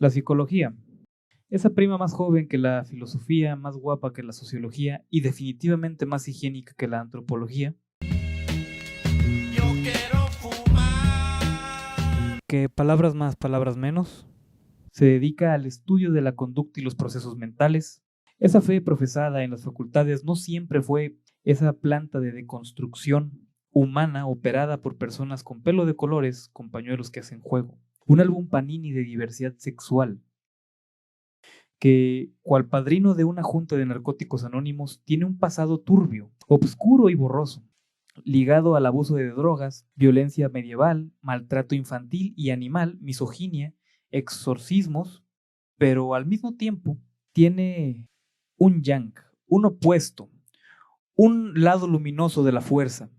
La psicología. Esa prima más joven que la filosofía, más guapa que la sociología y definitivamente más higiénica que la antropología. Yo quiero fumar. Que palabras más, palabras menos. Se dedica al estudio de la conducta y los procesos mentales. Esa fe profesada en las facultades no siempre fue esa planta de deconstrucción humana operada por personas con pelo de colores, con pañuelos que hacen juego. Un álbum Panini de diversidad sexual que, cual padrino de una junta de narcóticos anónimos, tiene un pasado turbio, obscuro y borroso, ligado al abuso de drogas, violencia medieval, maltrato infantil y animal, misoginia, exorcismos, pero al mismo tiempo tiene un yang, un opuesto, un lado luminoso de la fuerza,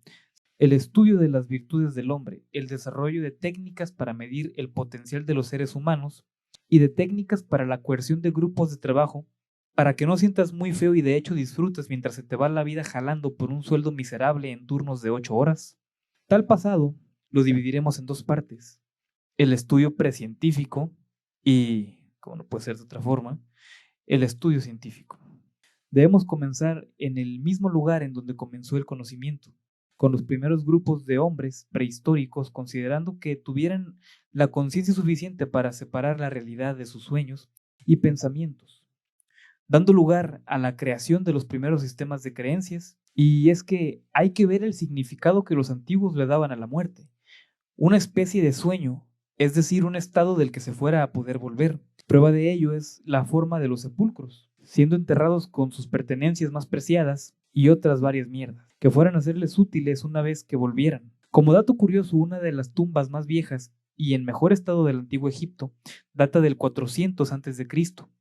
el estudio de las virtudes del hombre, el desarrollo de técnicas para medir el potencial de los seres humanos y de técnicas para la coerción de grupos de trabajo para que no sientas muy feo y de hecho disfrutes mientras se te va la vida jalando por un sueldo miserable en turnos de 8 horas. Tal pasado lo dividiremos en dos partes, el estudio precientífico y, como no puede ser de otra forma, el estudio científico. Debemos comenzar en el mismo lugar en donde comenzó el conocimiento, con los primeros grupos de hombres prehistóricos, considerando que tuvieran la conciencia suficiente para separar la realidad de sus sueños y pensamientos, dando lugar a la creación de los primeros sistemas de creencias. Y es que hay que ver el significado que los antiguos le daban a la muerte, una especie de sueño, es decir, un estado del que se fuera a poder volver. Prueba de ello es la forma de los sepulcros, siendo enterrados con sus pertenencias más preciadas y otras varias mierdas, que fueran a serles útiles una vez que volvieran. Como dato curioso, una de las tumbas más viejas y en mejor estado del antiguo Egipto data del 400 a.C.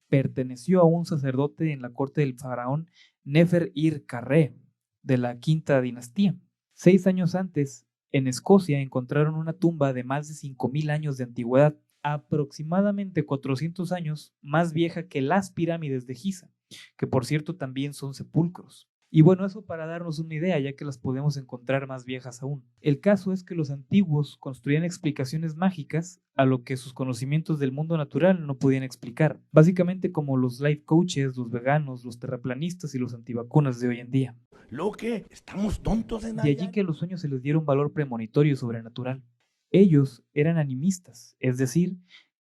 Perteneció a un sacerdote en la corte del faraón Nefer-ir-Karre de la quinta dinastía. 6 años antes, en Escocia encontraron una tumba de más de 5.000 años de antigüedad, aproximadamente 400 años más vieja que las pirámides de Giza, que por cierto también son sepulcros. Y bueno, eso para darnos una idea, ya que las podemos encontrar más viejas aún. El caso es que los antiguos construían explicaciones mágicas a lo que sus conocimientos del mundo natural no podían explicar, básicamente como los life coaches, los veganos, los terraplanistas y los antivacunas de hoy en día. ¿Lo que? ¿Estamos tontos de De allí que a los sueños se les diera un valor premonitorio y sobrenatural. Ellos eran animistas, es decir,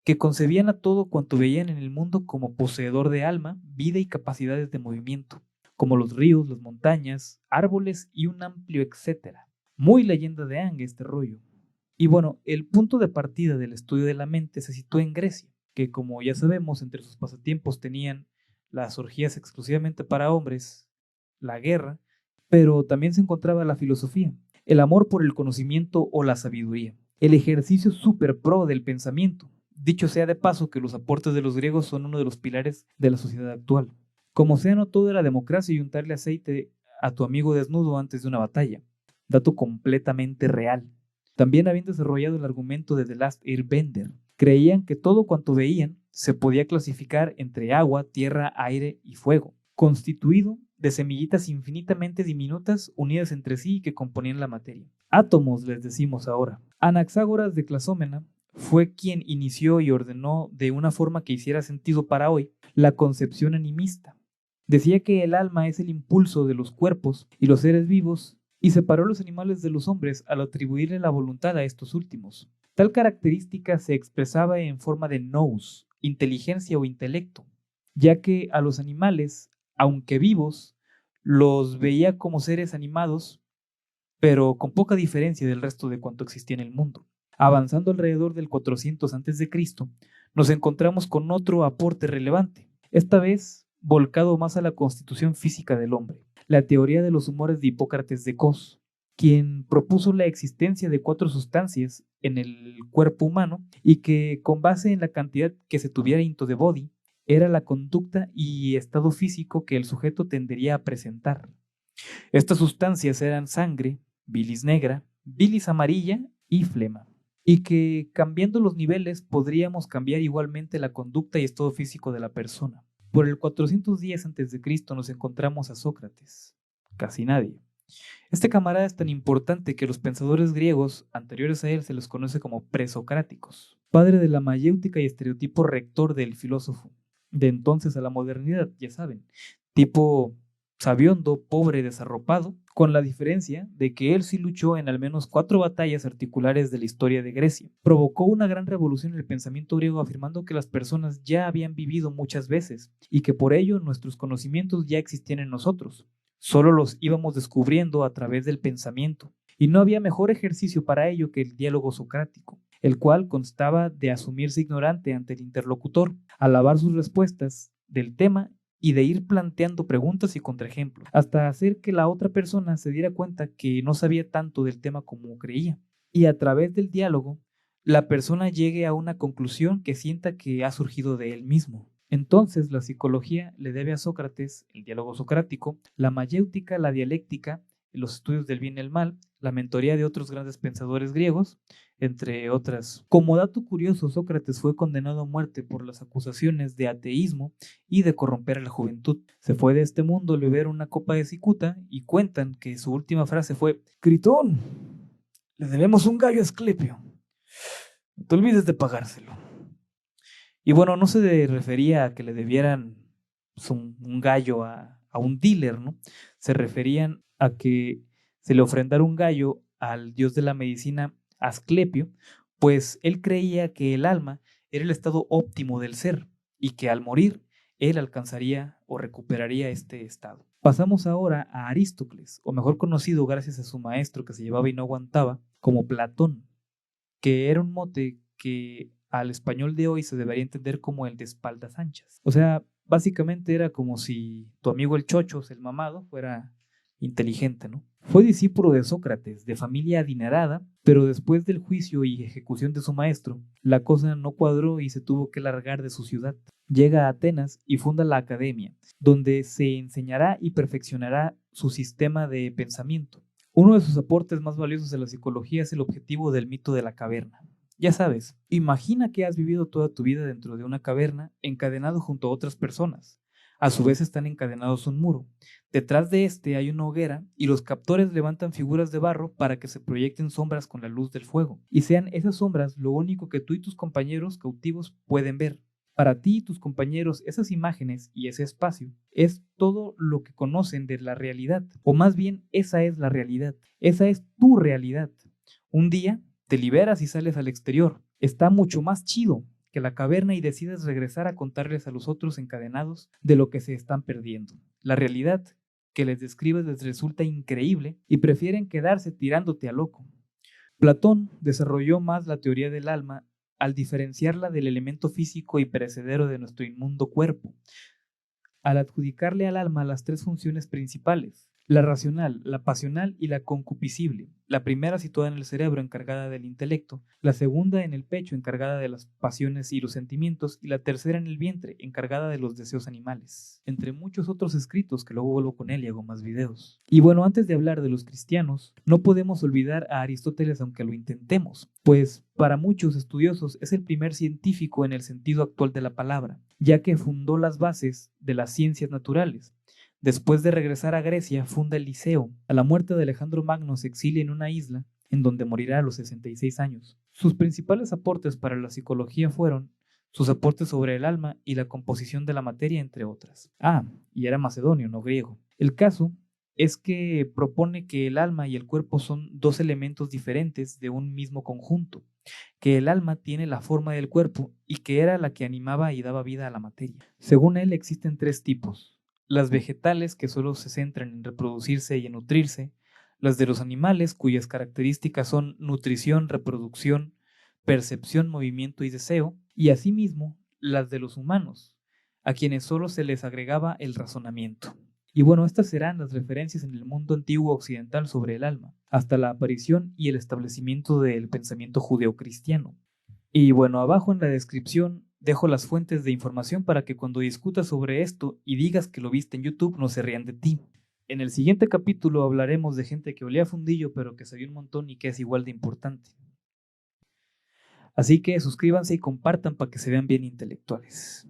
que concebían a todo cuanto veían en el mundo como poseedor de alma, vida y capacidades de movimiento, como los ríos, las montañas, árboles y un amplio etcétera. Muy leyenda de Aang este rollo. Y bueno, el punto de partida del estudio de la mente se situó en Grecia, que como ya sabemos, entre sus pasatiempos tenían las orgías exclusivamente para hombres, la guerra, pero también se encontraba la filosofía, el amor por el conocimiento o la sabiduría, el ejercicio super pro del pensamiento. Dicho sea de paso que los aportes de los griegos son uno de los pilares de la sociedad actual. Como sea, no todo era democracia y untarle aceite a tu amigo desnudo antes de una batalla. Dato completamente real. También habían desarrollado el argumento de The Last Airbender. Creían que todo cuanto veían se podía clasificar entre agua, tierra, aire y fuego, constituido de semillitas infinitamente diminutas unidas entre sí y que componían la materia. Átomos, les decimos ahora. Anaxágoras de Clasómena fue quien inició y ordenó de una forma que hiciera sentido para hoy la concepción animista. Decía que el alma es el impulso de los cuerpos y los seres vivos y separó los animales de los hombres al atribuirle la voluntad a estos últimos. Tal característica se expresaba en forma de nous, inteligencia o intelecto, ya que a los animales, aunque vivos, los veía como seres animados, pero con poca diferencia del resto de cuanto existía en el mundo. Avanzando alrededor del 400 a.C., nos encontramos con otro aporte relevante, esta vez volcado más a la constitución física del hombre, la teoría de los humores de Hipócrates de Cos, quien propuso la existencia de 4 sustancias en el cuerpo humano y que, con base en la cantidad que se tuviera into the body, era la conducta y estado físico que el sujeto tendería a presentar. Estas sustancias eran sangre, bilis negra, bilis amarilla y flema, y que cambiando los niveles podríamos cambiar igualmente la conducta y estado físico de la persona. Por el 410 a.C. nos encontramos a Sócrates. Casi nadie. Este camarada es tan importante que los pensadores griegos anteriores a él se los conoce como presocráticos. padre de la mayéutica y estereotipo rector del filósofo, de entonces a la modernidad, ya saben, tipo sabiondo, pobre, desarropado, con la diferencia de que él sí luchó en al menos 4 batallas articulares de la historia de Grecia. Provocó una gran revolución en el pensamiento griego afirmando que las personas ya habían vivido muchas veces y que por ello nuestros conocimientos ya existían en nosotros. Solo los íbamos descubriendo a través del pensamiento. Y no había mejor ejercicio para ello que el diálogo socrático, el cual constaba de asumirse ignorante ante el interlocutor, alabar sus respuestas del tema y de ir planteando preguntas y contraejemplos, hasta hacer que la otra persona se diera cuenta que no sabía tanto del tema como creía. Y a través del diálogo, la persona llegue a una conclusión que sienta que ha surgido de él mismo. Entonces, la psicología le debe a Sócrates el diálogo socrático, la mayéutica, la dialéctica, los estudios del bien y el mal, la mentoría de otros grandes pensadores griegos, entre otras. Como dato curioso, Sócrates fue condenado a muerte por las acusaciones de ateísmo y de corromper a la juventud. Se fue de este mundo al beber una copa de cicuta y cuentan que su última frase fue: Critón, le debemos un gallo a Asclepio. No te olvides de pagárselo. Y bueno, no se refería a que le debieran un gallo a un dealer, ¿no? Se referían a que se le ofrendara un gallo al dios de la medicina Asclepio, pues él creía que el alma era el estado óptimo del ser y que al morir él alcanzaría o recuperaría este estado. Pasamos ahora a Aristócles, o mejor conocido gracias a su maestro que se llevaba y no aguantaba, como Platón, que era un mote que al español de hoy se debería entender como el de espaldas anchas. O sea, básicamente era como si tu amigo el Chochos, el mamado, fuera inteligente, ¿no? Fue discípulo de Sócrates, de familia adinerada, pero después del juicio y ejecución de su maestro, la cosa no cuadró y se tuvo que largar de su ciudad. Llega a Atenas y funda la academia, donde se enseñará y perfeccionará su sistema de pensamiento. Uno de sus aportes más valiosos a la psicología es el objetivo del mito de la caverna. Ya sabes, imagina que has vivido toda tu vida dentro de una caverna, encadenado junto a otras personas. A su vez están encadenados a un muro. Detrás de este hay una hoguera y los captores levantan figuras de barro para que se proyecten sombras con la luz del fuego, y sean esas sombras lo único que tú y tus compañeros cautivos pueden ver. Para ti y tus compañeros, esas imágenes y ese espacio es todo lo que conocen de la realidad, o más bien esa es la realidad, esa es tu realidad. Un día te liberas y sales al exterior. Está mucho más chido que la caverna y decides regresar a contarles a los otros encadenados de lo que se están perdiendo. La realidad que les describes les resulta increíble y prefieren quedarse tirándote a loco. Platón desarrolló más la teoría del alma al diferenciarla del elemento físico y perecedero de nuestro inmundo cuerpo, al adjudicarle al alma las 3 funciones principales: la racional, la pasional y la concupiscible. La primera situada en el cerebro, encargada del intelecto; la segunda en el pecho, encargada de las pasiones y los sentimientos; y la tercera en el vientre, encargada de los deseos animales. Entre muchos otros escritos que luego vuelvo con él y hago más videos. Y bueno, antes de hablar de los cristianos, no podemos olvidar a Aristóteles aunque lo intentemos, pues para muchos estudiosos es el primer científico en el sentido actual de la palabra, ya que fundó las bases de las ciencias naturales. Después de regresar a Grecia, funda el Liceo. A la muerte de Alejandro Magno se exilia en una isla, en donde morirá a los 66 años. Sus principales aportes para la psicología fueron sus aportes sobre el alma y la composición de la materia, entre otras. Y era macedonio, no griego. El caso es que propone que el alma y el cuerpo son 2 elementos diferentes de un mismo conjunto, que el alma tiene la forma del cuerpo y que era la que animaba y daba vida a la materia. Según él, existen 3 tipos: las vegetales, que solo se centran en reproducirse y en nutrirse; las de los animales, cuyas características son nutrición, reproducción, percepción, movimiento y deseo; y asimismo las de los humanos, a quienes solo se les agregaba el razonamiento. Y bueno, estas serán las referencias en el mundo antiguo occidental sobre el alma, hasta la aparición y el establecimiento del pensamiento judeocristiano. Y bueno, abajo en la descripción dejo las fuentes de información para que cuando discutas sobre esto y digas que lo viste en YouTube no se rían de ti. En el siguiente capítulo hablaremos de gente que olía a fundillo pero que sabía un montón y que es igual de importante. Así que suscríbanse y compartan para que se vean bien intelectuales.